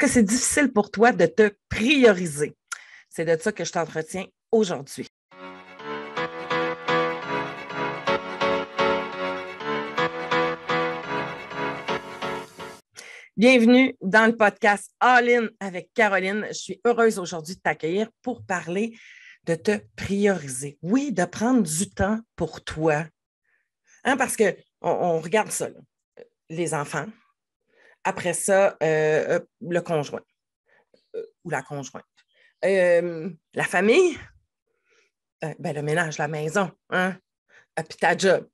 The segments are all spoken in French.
que c'est difficile pour toi de te prioriser? C'est de ça que je t'entretiens aujourd'hui. Bienvenue dans le podcast All In avec Caroline. Je suis heureuse aujourd'hui de t'accueillir pour parler de te prioriser. Oui, de prendre du temps pour toi. Parce qu'on regarde ça, là. Les enfants. Après ça, le conjoint ou la conjointe. La famille, le ménage, la maison, puis ta job.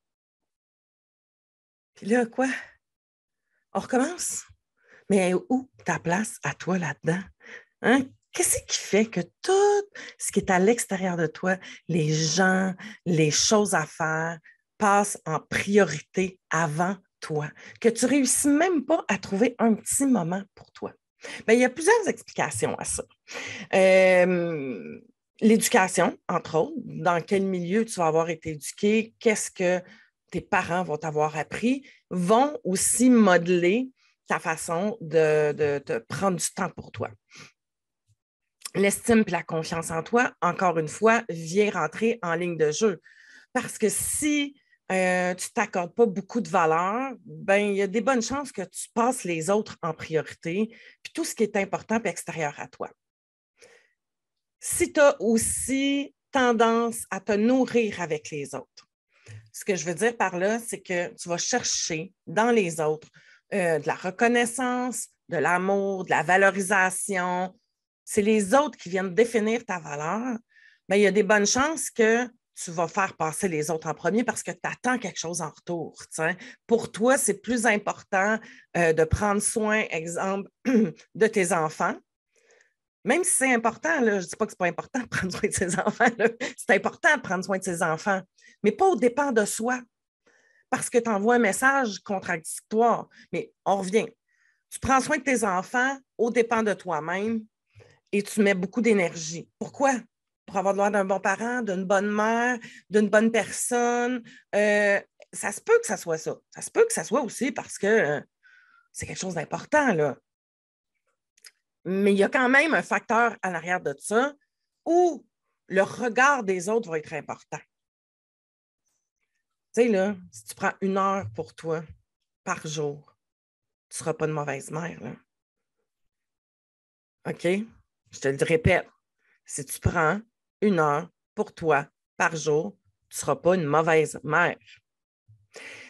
Puis là, quoi? On recommence? Mais où ta place à toi là-dedans? Qu'est-ce qui fait que tout ce qui est à l'extérieur de toi, les gens, les choses à faire, passent en priorité avant toi? Que tu ne réussis même pas à trouver un petit moment pour toi? Bien, il y a plusieurs explications à ça. L'éducation, entre autres, dans quel milieu tu vas avoir été éduqué, qu'est-ce que tes parents vont t'avoir appris, vont aussi modeler ta façon de te prendre du temps pour toi. L'estime et la confiance en toi, encore une fois, vient rentrer en ligne de jeu. Parce que si tu ne t'accordes pas beaucoup de valeur, il y a des bonnes chances que tu passes les autres en priorité, puis tout ce qui est important et extérieur à toi. Si tu as aussi tendance à te nourrir avec les autres, ce que je veux dire par là, c'est que tu vas chercher dans les autres de la reconnaissance, de l'amour, de la valorisation. C'est les autres qui viennent définir ta valeur. Il y a des bonnes chances que tu vas faire passer les autres en premier parce que tu attends quelque chose en retour. T'sais. Pour toi, c'est plus important de prendre soin, exemple, de tes enfants. Même si c'est important, là, je ne dis pas que ce n'est pas important de prendre soin de ses enfants. Là. C'est important de prendre soin de ses enfants, mais pas au dépens de soi, parce que tu envoies un message contradictoire. Mais on revient. Tu prends soin de tes enfants au dépens de toi-même et tu mets beaucoup d'énergie. Pourquoi? Pour avoir l'air d'un bon parent, d'une bonne mère, d'une bonne personne. Ça se peut que ça soit ça. Ça se peut que ça soit aussi parce que c'est quelque chose d'important, là. Mais il y a quand même un facteur à l'arrière de ça où le regard des autres va être important. Tu sais, là, si tu prends 1 heure pour toi par jour, tu ne seras pas une mauvaise mère. Là. OK? Je te le répète. Si tu prends 1 heure pour toi par jour, tu ne seras pas une mauvaise mère.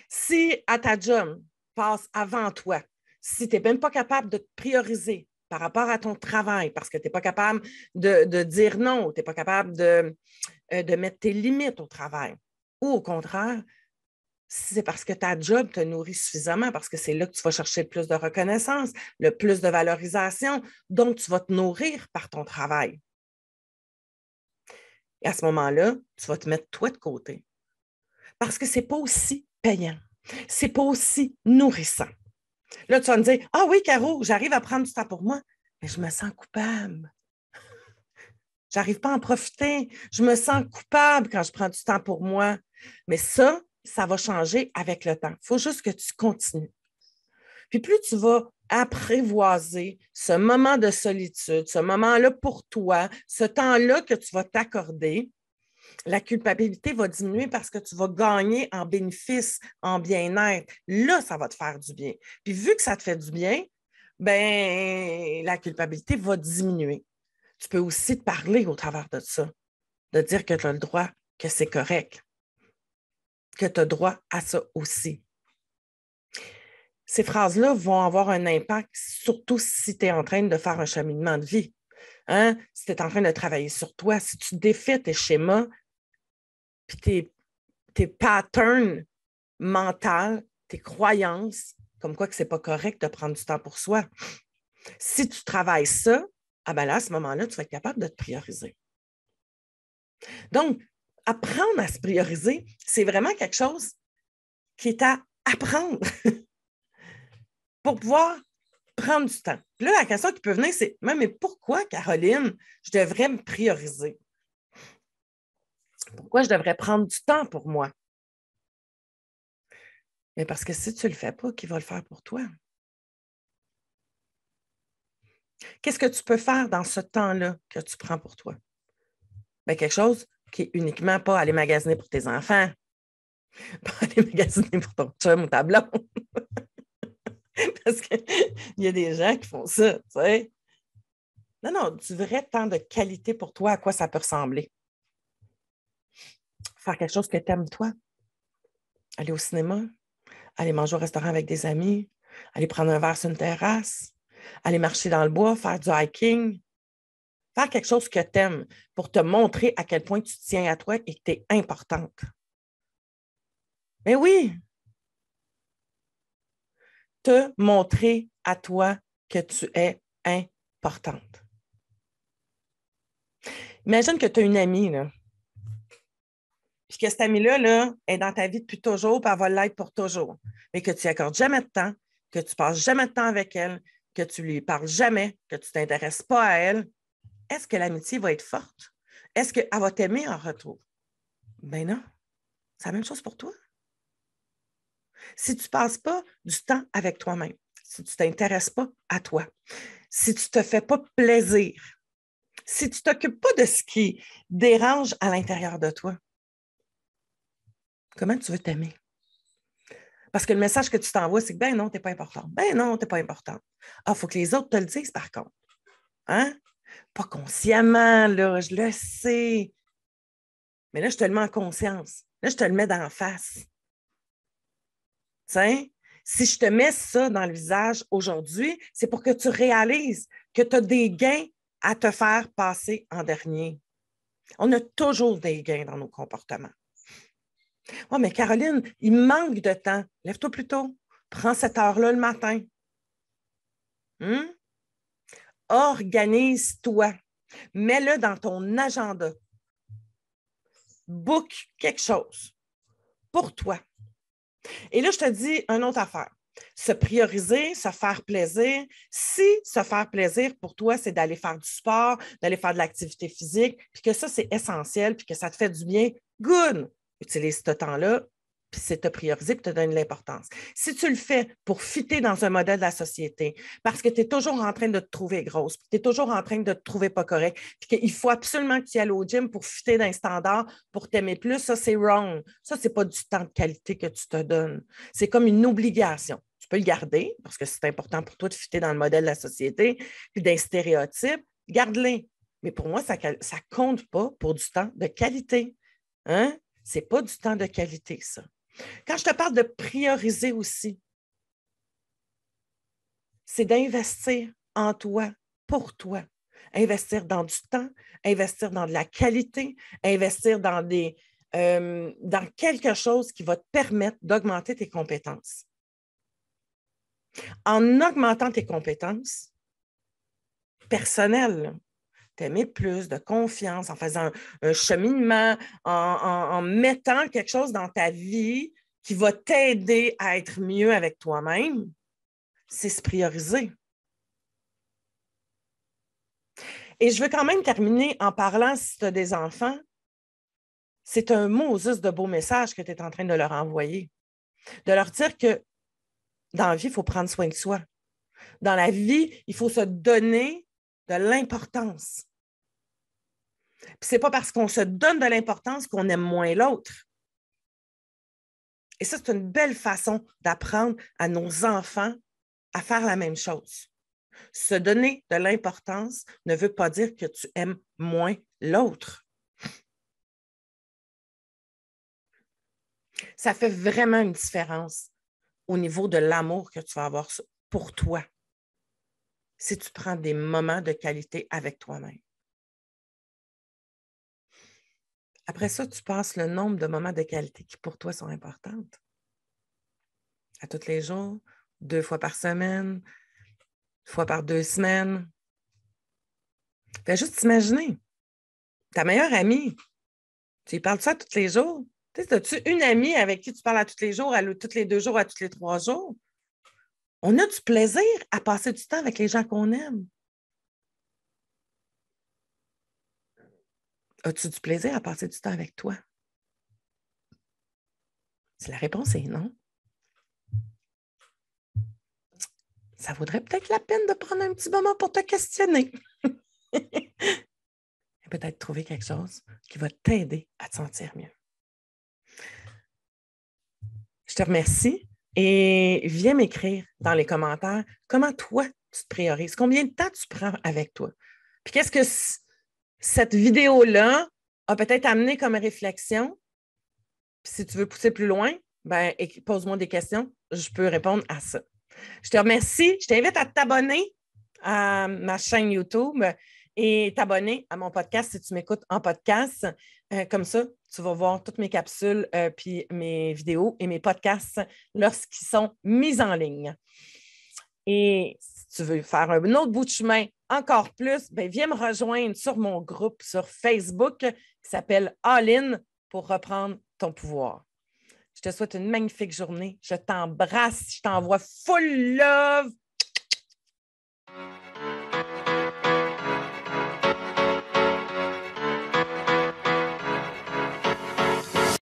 Si à ta job passe avant toi, si tu n'es même pas capable de te prioriser par rapport à ton travail, parce que tu n'es pas capable de dire non, tu n'es pas capable de mettre tes limites au travail, ou au contraire, si c'est parce que ta job te nourrit suffisamment, parce que c'est là que tu vas chercher le plus de reconnaissance, le plus de valorisation, donc tu vas te nourrir par ton travail. Et à ce moment-là, tu vas te mettre toi de côté. Parce que ce n'est pas aussi payant. Ce n'est pas aussi nourrissant. Là, tu vas me dire, ah oui, Caro, j'arrive à prendre du temps pour moi, mais je me sens coupable. Je n'arrive pas à en profiter. Je me sens coupable quand je prends du temps pour moi. Mais ça va changer avec le temps. Il faut juste que tu continues. Puis plus tu vas apprivoiser ce moment de solitude, ce moment-là pour toi, ce temps-là que tu vas t'accorder, la culpabilité va diminuer parce que tu vas gagner en bénéfice, en bien-être. Là, ça va te faire du bien. Puis vu que ça te fait du bien, la culpabilité va diminuer. Tu peux aussi te parler au travers de ça, de dire que tu as le droit, que c'est correct, que tu as droit à ça aussi. Ces phrases-là vont avoir un impact, surtout si tu es en train de faire un cheminement de vie. Si tu es en train de travailler sur toi, si tu défais tes schémas, puis tes patterns mentaux, tes croyances, comme quoi que ce n'est pas correct de prendre du temps pour soi. Si tu travailles ça, là, à ce moment-là, tu vas être capable de te prioriser. Donc, apprendre à se prioriser, c'est vraiment quelque chose qui est à apprendre pour pouvoir prendre du temps. Puis là, la question qui peut venir, c'est mais pourquoi, Caroline, je devrais me prioriser? Pourquoi je devrais prendre du temps pour moi? Mais parce que si tu ne le fais pas, qui va le faire pour toi? Qu'est-ce que tu peux faire dans ce temps-là que tu prends pour toi? Bien, quelque chose qui est uniquement pas aller magasiner pour tes enfants, pas aller magasiner pour ton chum ou ta blonde. Parce qu'il y a des gens qui font ça, tu sais. Non, non, du vrai temps de qualité pour toi, à quoi ça peut ressembler? Faire quelque chose que tu aimes, toi. Aller au cinéma, aller manger au restaurant avec des amis, aller prendre un verre sur une terrasse, aller marcher dans le bois, faire du hiking. Faire quelque chose que tu aimes pour te montrer à quel point tu tiens à toi et que tu es importante. Mais oui, te montrer à toi que tu es importante. Imagine que tu as une amie, là, puis que cette amie-là là, est dans ta vie depuis toujours, puis elle va l'être pour toujours, mais que tu n'y accordes jamais de temps, que tu passes jamais de temps avec elle, que tu lui parles jamais, que tu ne t'intéresses pas à elle. Est-ce que l'amitié va être forte? Est-ce qu'elle va t'aimer en retour? Ben non. C'est la même chose pour toi. Si tu ne passes pas du temps avec toi-même, si tu ne t'intéresses pas à toi, si tu ne te fais pas plaisir, si tu ne t'occupes pas de ce qui dérange à l'intérieur de toi, comment tu veux t'aimer? Parce que le message que tu t'envoies, c'est que ben non, tu n'es pas important. Ben non, tu n'es pas important. Ah, il faut que les autres te le disent, par contre. Hein? Pas consciemment, là, je le sais. Mais là, je te le mets en conscience. Là, je te le mets d'en face. T'sais? Si je te mets ça dans le visage aujourd'hui, c'est pour que tu réalises que tu as des gains à te faire passer en dernier. On a toujours des gains dans nos comportements. Oh, mais Caroline, il manque de temps. Lève-toi plus tôt. Prends cette heure-là le matin. Organise-toi. Mets-le dans ton agenda. Book quelque chose pour toi. Et là, je te dis une autre affaire. Se prioriser, se faire plaisir. Si se faire plaisir pour toi, c'est d'aller faire du sport, d'aller faire de l'activité physique, puis que ça, c'est essentiel, puis que ça te fait du bien, good! Utilise ce temps-là, puis c'est te prioriser, puis te donner de l'importance. Si tu le fais pour fitter dans un modèle de la société, parce que tu es toujours en train de te trouver grosse, puis tu es toujours en train de te trouver pas correct, puis qu'il faut absolument que tu ailles au gym pour fitter dans un standard, pour t'aimer plus, ça, c'est wrong. Ça, c'est pas du temps de qualité que tu te donnes. C'est comme une obligation. Tu peux le garder parce que c'est important pour toi de fitter dans le modèle de la société, puis d'un stéréotype. Garde-les. Mais pour moi, ça ne compte pas pour du temps de qualité. Hein? Ce n'est pas du temps de qualité, ça. Quand je te parle de prioriser aussi, c'est d'investir en toi, pour toi. Investir dans du temps, investir dans de la qualité, investir dans quelque chose qui va te permettre d'augmenter tes compétences. En augmentant tes compétences personnelles, t'aimer plus, de confiance, en faisant un cheminement, en mettant quelque chose dans ta vie qui va t'aider à être mieux avec toi-même, c'est se prioriser. Et je veux quand même terminer en parlant, si tu as des enfants, c'est un Moses de beau message que tu es en train de leur envoyer. De leur dire que dans la vie, il faut prendre soin de soi. Dans la vie, il faut se donner de l'importance. Ce n'est pas parce qu'on se donne de l'importance qu'on aime moins l'autre. Et ça, c'est une belle façon d'apprendre à nos enfants à faire la même chose. Se donner de l'importance ne veut pas dire que tu aimes moins l'autre. Ça fait vraiment une différence au niveau de l'amour que tu vas avoir pour toi si tu prends des moments de qualité avec toi-même. Après ça, tu passes le nombre de moments de qualité qui pour toi sont importants. À tous les jours, 2 fois par semaine, 1 fois par 2 semaines. Fais juste t'imaginer. Ta meilleure amie, tu lui parles de ça tous les jours? As-tu une amie avec qui tu parles à tous les jours, tous les 2 jours, à tous les 3 jours? On a du plaisir à passer du temps avec les gens qu'on aime. As-tu du plaisir à passer du temps avec toi? Si la réponse est non, ça vaudrait peut-être la peine de prendre un petit moment pour te questionner. Et peut-être trouver quelque chose qui va t'aider à te sentir mieux. Je te remercie et viens m'écrire dans les commentaires comment toi, tu te priorises, combien de temps tu prends avec toi. Puis qu'est-ce que cette vidéo-là a peut-être amené comme réflexion. Puis si tu veux pousser plus loin, ben, pose-moi des questions, je peux répondre à ça. Je te remercie. Je t'invite à t'abonner à ma chaîne YouTube et t'abonner à mon podcast si tu m'écoutes en podcast. Comme ça, tu vas voir toutes mes capsules, puis mes vidéos et mes podcasts lorsqu'ils sont mis en ligne. Et si tu veux faire un autre bout de chemin encore plus, ben viens me rejoindre sur mon groupe sur Facebook qui s'appelle All In pour reprendre ton pouvoir. Je te souhaite une magnifique journée. Je t'embrasse. Je t'envoie full love.